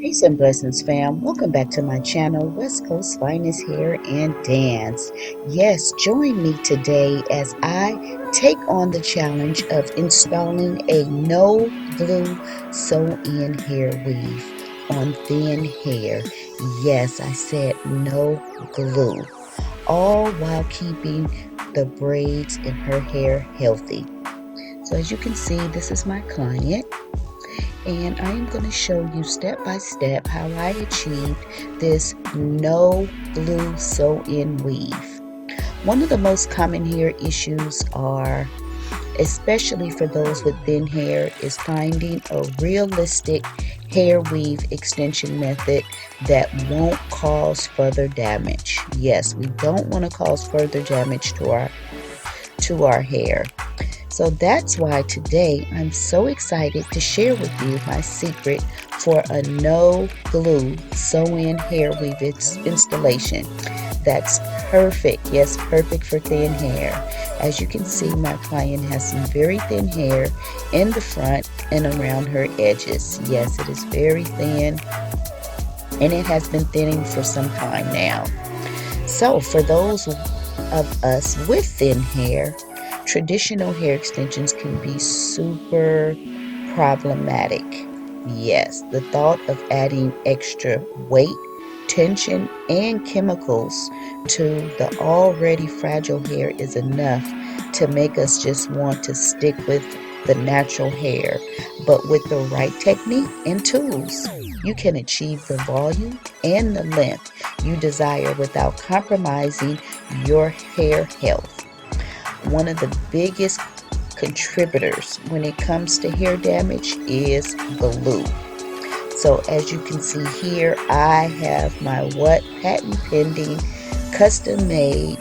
Peace and blessings, fam. Welcome back to my channel, West Coast Finest Hair and Dance. Yes, join me today as I take on the challenge of installing a no glue sew-in hair weave on thin hair. Yes, I said no glue, all while keeping the braids in her hair healthy. So as you can see, this is my client, and I am going to show you step by step how I achieved this no glue sew-in weave. One of the most common hair issues are, especially for those with thin hair, is finding a realistic hair weave extension method that won't cause further damage. Yes, we don't want to cause further damage to our hair. So that's why today I'm so excited to share with you my secret for a no glue sew-in hair weave installation that's perfect. Yes, perfect for thin hair. As you can see, my client has some very thin hair in the front and around her edges. Yes, it is very thin, and it has been thinning for some time now. So for those of us with thin hair, traditional hair extensions can be super problematic. Yes, the thought of adding extra weight, tension, and chemicals to the already fragile hair is enough to make us just want to stick with the natural hair. But with the right technique and tools, you can achieve the volume and the length you desire without compromising your hair health. One of the biggest contributors when it comes to hair damage is glue. So as you can see here, I have my what patent pending custom made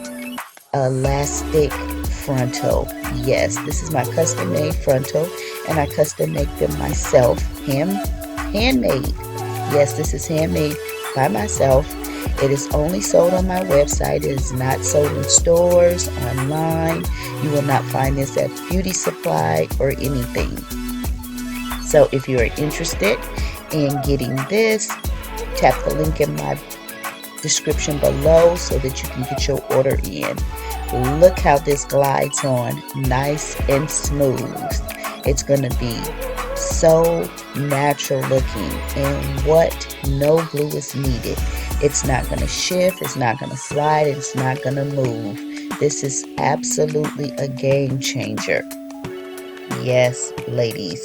elastic frontal. Yes, this is my custom made frontal, and I custom make them myself, handmade. Yes, this is handmade by myself. It is only sold on my website. It is not sold in stores, online. You will not find this at beauty supply or anything. So if you are interested in getting this, tap the link in my description below so that you can get your order in. Look how this glides on, nice and smooth. It's going to be so natural looking, and what no glue is needed. It's not going to shift, it's not going to slide, it's not going to move. This is absolutely a game changer. Yes, ladies,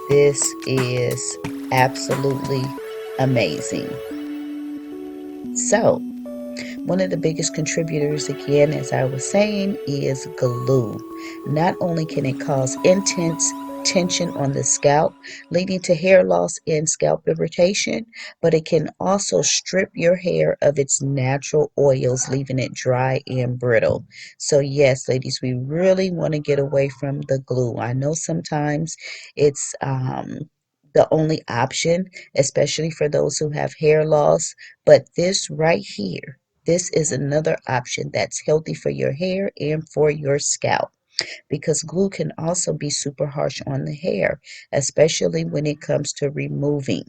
this is absolutely amazing. So one of the biggest contributors, again, as I was saying, is glue. Not only can it cause intense tension on the scalp, leading to hair loss and scalp irritation, but it can also strip your hair of its natural oils, leaving it dry and brittle. So yes, ladies, we really want to get away from the glue. I know sometimes it's the only option, especially for those who have hair loss, but this right here, this is another option that's healthy for your hair and for your scalp, because glue can also be super harsh on the hair, especially when it comes to removing.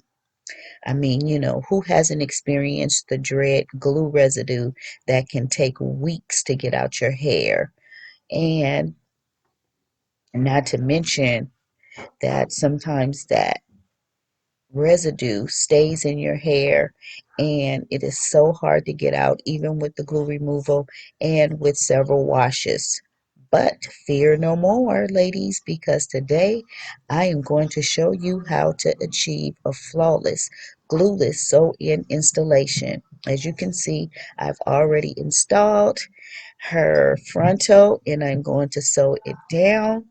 I mean, who hasn't experienced the dread glue residue that can take weeks to get out your hair? And not to mention that sometimes that residue stays in your hair, and it is so hard to get out even with the glue removal and with several washes. But fear no more, ladies, because today I am going to show you how to achieve a flawless glueless sew-in installation. As you can see, I've already installed her frontal, and I'm going to sew it down.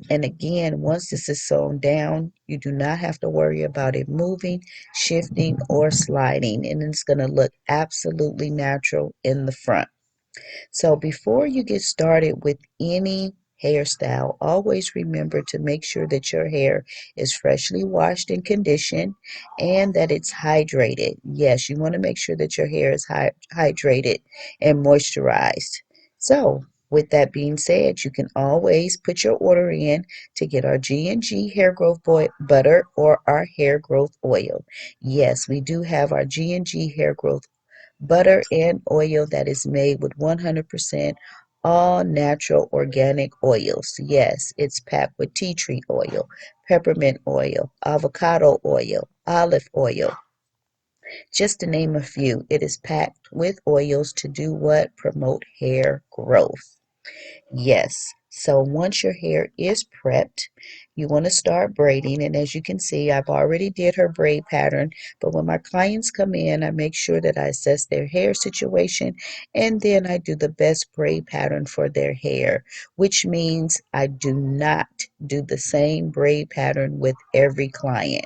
And again, once this is sewn down, you do not have to worry about it moving, shifting, or sliding, and it's going to look absolutely natural in the front. So before you get started with any hairstyle, always remember to make sure that your hair is freshly washed and conditioned, and that it's hydrated. Yes, you want to make sure that your hair is hydrated and moisturized. So With that being said, you can always put your order in to get our G&G hair growth butter or our hair growth oil. Yes, we do have our G&G hair growth butter and oil that is made with 100% all natural organic oils. Yes, it's packed with tea tree oil, peppermint oil, avocado oil, olive oil, just to name a few. It is packed with oils to do what? Promote hair growth. Yes. So once your hair is prepped, you want to start braiding. And as you can see, I've already did her braid pattern. But when my clients come in, I make sure that I assess their hair situation. And then I do the best braid pattern for their hair, which means I do not do the same braid pattern with every client.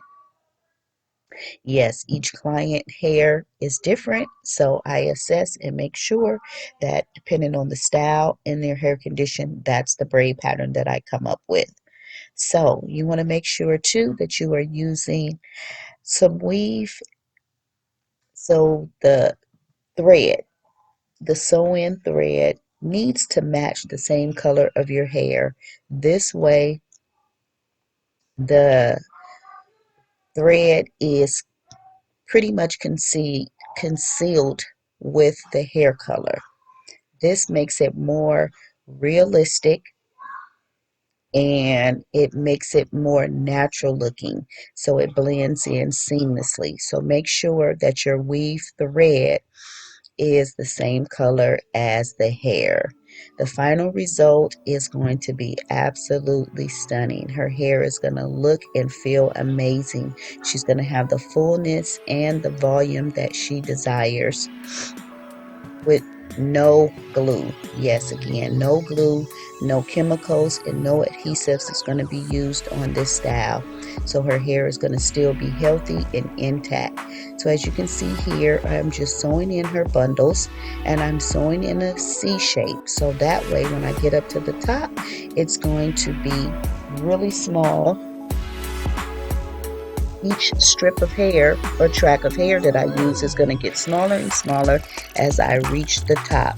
Yes, each client hair is different, so I assess and make sure that depending on the style and their hair condition, that's the braid pattern that I come up with. So you want to make sure too that you are using some weave. So the thread, the sew-in thread needs to match the same color of your hair. This way the thread is pretty much concealed with the hair color. This makes it more realistic and it makes it more natural looking, so it blends in seamlessly. So make sure that your weave thread is the same color as the hair. The final result is going to be absolutely stunning. Her hair is going to look and feel amazing. She's going to have the fullness and the volume that she desires with no glue. Yes, again, no glue, no chemicals, and no adhesives is going to be used on this style. So her hair is going to still be healthy and intact. So as you can see here, I'm just sewing in her bundles, and I'm sewing in a C shape. So that way, when I get up to the top, it's going to be really small. Each strip of hair or track of hair that I use is going to get smaller and smaller as I reach the top.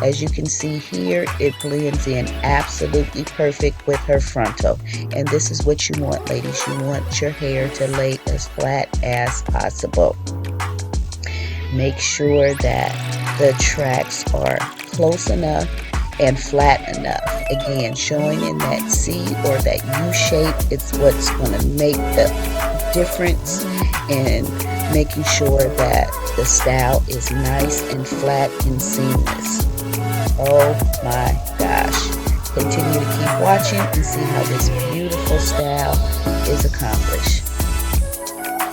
As you can see here, it blends in absolutely perfect with her frontal. And this is what you want, ladies. You want your hair to lay as flat as possible. Make sure that the tracks are close enough and flat enough. Again, showing in that C or that U shape is what's going to make the difference in making sure that the style is nice and flat and seamless. Oh my gosh. Continue to keep watching and see how this beautiful style is accomplished.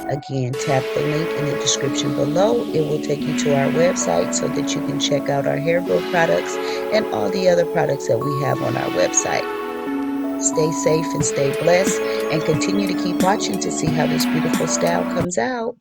Again, tap the link in the description below. It will take you to our website so that you can check out our hair growth products and all the other products that we have on our website. Stay safe and stay blessed, and continue to keep watching to see how this beautiful style comes out.